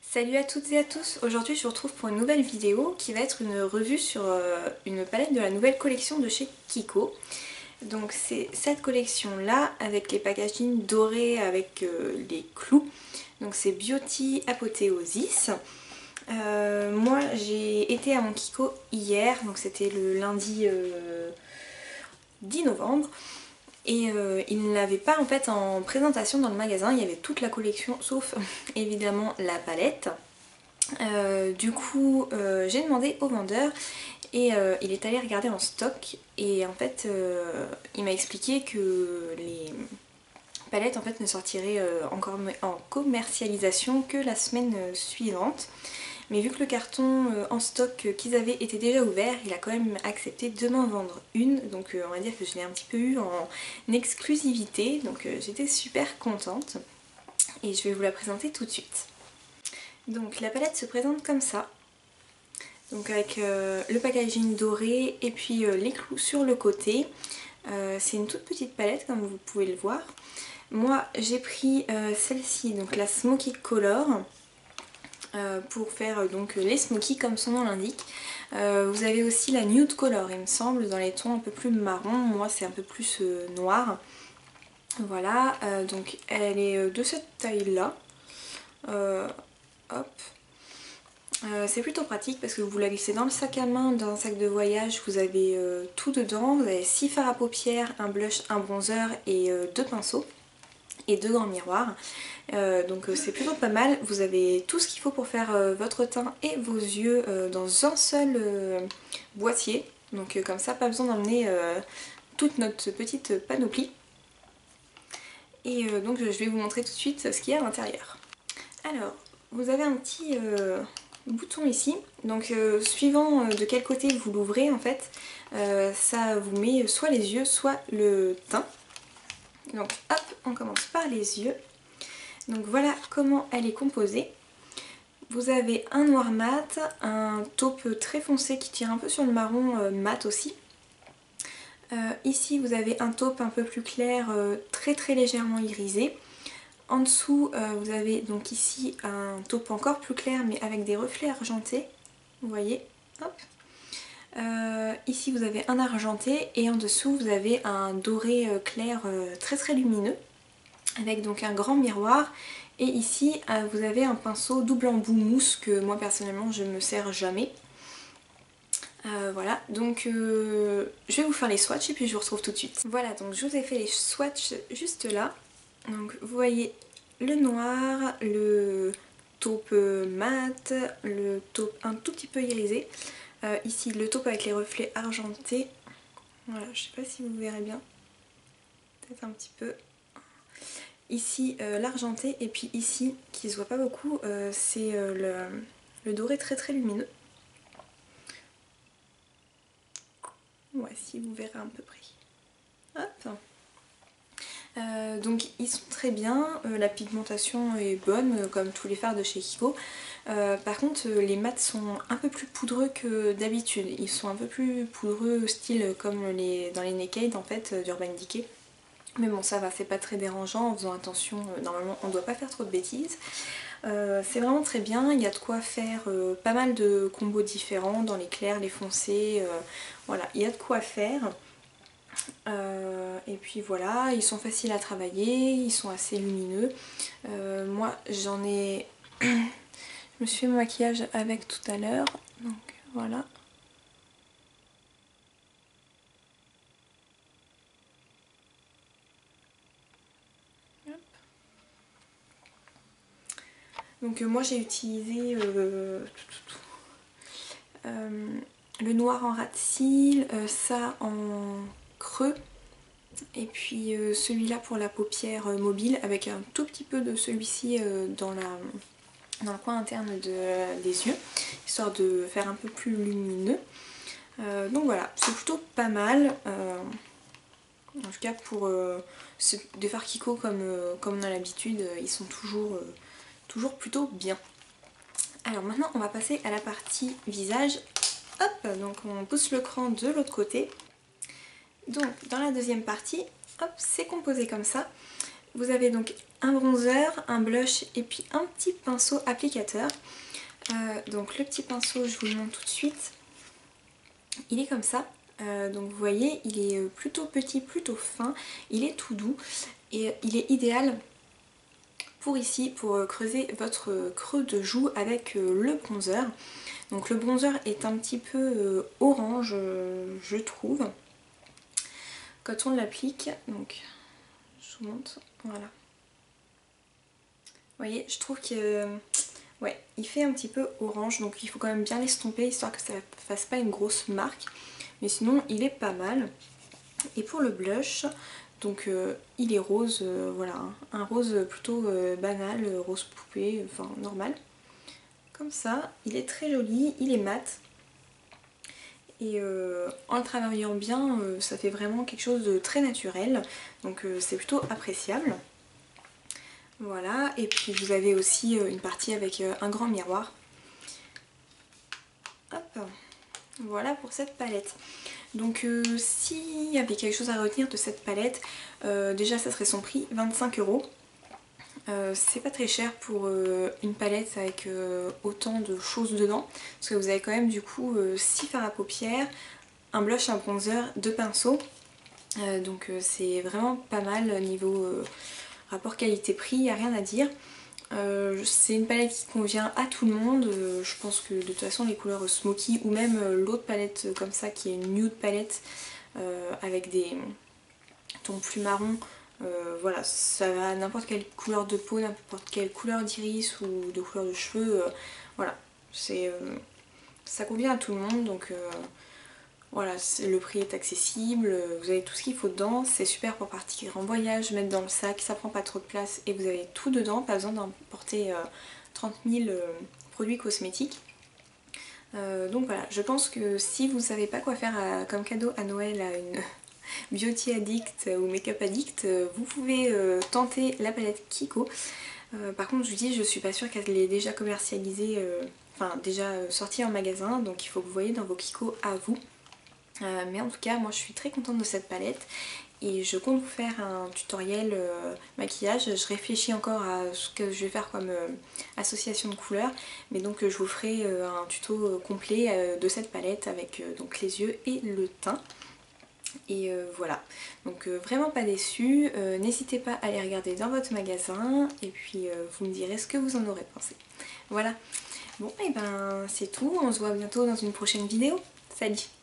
Salut à toutes et à tous, aujourd'hui je vous retrouve pour une nouvelle vidéo qui va être une revue sur une palette de la nouvelle collection de chez Kiko. Donc c'est cette collection là avec les packaging dorés avec les clous. Donc c'est Beauty Apothéosis. Moi j'ai été à mon Kiko hier, donc c'était le lundi 10 novembre. Et il ne l'avait pas en fait en présentation dans le magasin, il y avait toute la collection sauf évidemment la palette. Du coup j'ai demandé au vendeur et il est allé regarder en stock et en fait il m'a expliqué que les palettes en fait ne sortiraient encore en commercialisation que la semaine suivante. Mais vu que le carton en stock qu'ils avaient était déjà ouvert, il a quand même accepté de m'en vendre une. Donc on va dire que je l'ai un petit peu eu en exclusivité. Donc j'étais super contente. Et je vais vous la présenter tout de suite. Donc la palette se présente comme ça. Donc avec le packaging doré et puis les clous sur le côté. C'est une toute petite palette comme vous pouvez le voir. Moi j'ai pris celle-ci, donc la Smoky Color. Pour faire donc les smokies comme son nom l'indique. Vous avez aussi la nude color il me semble, dans les tons un peu plus marron, moi c'est un peu plus noir. Voilà, donc elle est de cette taille là. Hop. C'est plutôt pratique parce que vous la glissez dans le sac à main, dans un sac de voyage, vous avez tout dedans. Vous avez 6 fards à paupières, un blush, un bronzer et 2 pinceaux et 2 grands miroirs. Donc c'est plutôt pas mal. Vous avez tout ce qu'il faut pour faire votre teint et vos yeux dans un seul boîtier. Donc comme ça, pas besoin d'emmener toute notre petite panoplie. Et donc je vais vous montrer tout de suite ce qu'il y a à l'intérieur. Alors, vous avez un petit bouton ici. Donc suivant de quel côté vous l'ouvrez en fait, ça vous met soit les yeux, soit le teint. Donc hop, on commence par les yeux. Donc voilà comment elle est composée. Vous avez un noir mat, un taupe très foncé qui tire un peu sur le marron mat aussi. Ici vous avez un taupe un peu plus clair, très légèrement irisé. En dessous vous avez donc ici un taupe encore plus clair mais avec des reflets argentés. Vous voyez, hop. Ici vous avez un argenté et en dessous vous avez un doré clair très lumineux. Avec donc un grand miroir et ici vous avez un pinceau double embout mousse que moi personnellement je ne me sers jamais. Voilà, donc je vais vous faire les swatchs et puis je vous retrouve tout de suite. Voilà, donc je vous ai fait les swatchs juste là. Donc vous voyez le noir, le taupe mat, le taupe un tout petit peu irisé. Ici le taupe avec les reflets argentés. Voilà, je sais pas si vous verrez bien. Peut-être un petit peu. Ici l'argenté et puis ici qui se voit pas beaucoup c'est le doré très lumineux. Voici, vous verrez à peu près. Hop. Donc ils sont très bien, la pigmentation est bonne comme tous les fards de chez Kiko. Par contre les mats sont un peu plus poudreux que d'habitude, ils sont un peu plus poudreux style comme dans les Naked en fait d'Urban Decay. Mais bon ça va, c'est pas très dérangeant en faisant attention, normalement on doit pas faire trop de bêtises. C'est vraiment très bien, il y a de quoi faire pas mal de combos différents dans les clairs, les foncés, voilà, il y a de quoi faire. Et puis voilà, ils sont faciles à travailler, ils sont assez lumineux. Moi j'en ai... je me suis fait mon maquillage avec tout à l'heure, donc voilà. Donc moi j'ai utilisé le noir en ras de cils, ça en creux, et puis celui-là pour la paupière mobile avec un tout petit peu de celui-ci dans le coin interne des yeux, histoire de faire un peu plus lumineux. Donc voilà, c'est plutôt pas mal. En tout cas pour des fards Kiko comme on a l'habitude, ils sont toujours plutôt bien. Alors maintenant on va passer à la partie visage. Hop, donc on pousse le cran de l'autre côté. Donc dans la deuxième partie, hop, c'est composé comme ça. Vous avez donc un bronzer, un blush et puis un petit pinceau applicateur. Donc le petit pinceau, je vous le montre tout de suite. Il est comme ça. Donc vous voyez, il est plutôt petit, plutôt fin. Il est tout doux et il est idéal pour ici, pour creuser votre creux de joue avec le bronzer. Donc le bronzer est un petit peu orange, je trouve, quand on l'applique. Donc je vous montre, voilà. Vous voyez, je trouve que ouais, il fait un petit peu orange, donc il faut quand même bien l'estomper histoire que ça ne fasse pas une grosse marque. Mais sinon, il est pas mal. Et pour le blush, donc il est rose, voilà, hein, un rose plutôt banal, rose poupée, enfin normal. Comme ça, il est très joli, il est mat. Et en le travaillant bien, ça fait vraiment quelque chose de très naturel. Donc c'est plutôt appréciable. Voilà, et puis vous avez aussi une partie avec un grand miroir. Hop, voilà pour cette palette. Donc s'il y avait quelque chose à retenir de cette palette, déjà ça serait son prix, 25 €. C'est pas très cher pour une palette avec autant de choses dedans, parce que vous avez quand même du coup 6 fards à paupières, un blush, un bronzer, 2 pinceaux. Donc c'est vraiment pas mal niveau rapport qualité-prix, il n'y a rien à dire. C'est une palette qui convient à tout le monde. Je pense que de toute façon les couleurs smoky ou même l'autre palette comme ça qui est une nude palette avec des tons plus marrons, voilà, ça va à n'importe quelle couleur de peau, n'importe quelle couleur d'iris ou de couleur de cheveux, voilà, ça convient à tout le monde. Donc voilà, le prix est accessible, vous avez tout ce qu'il faut dedans, c'est super pour partir en voyage, mettre dans le sac, ça prend pas trop de place et vous avez tout dedans, pas besoin d'emporter 30 000 produits cosmétiques. Donc voilà, je pense que si vous ne savez pas quoi faire comme cadeau à Noël à une beauty addict ou make-up addict, vous pouvez tenter la palette Kiko. Par contre je vous dis, je suis pas sûre qu'elle est déjà commercialisée, enfin déjà sortie en magasin, donc il faut que vous voyez dans vos Kiko à vous. Mais en tout cas moi je suis très contente de cette palette et je compte vous faire un tutoriel maquillage. Je réfléchis encore à ce que je vais faire comme association de couleurs, mais donc je vous ferai un tuto complet de cette palette avec donc les yeux et le teint. Et voilà, donc vraiment pas déçue, n'hésitez pas à aller regarder dans votre magasin et puis vous me direz ce que vous en aurez pensé. Voilà, bon et ben c'est tout, on se voit bientôt dans une prochaine vidéo, salut!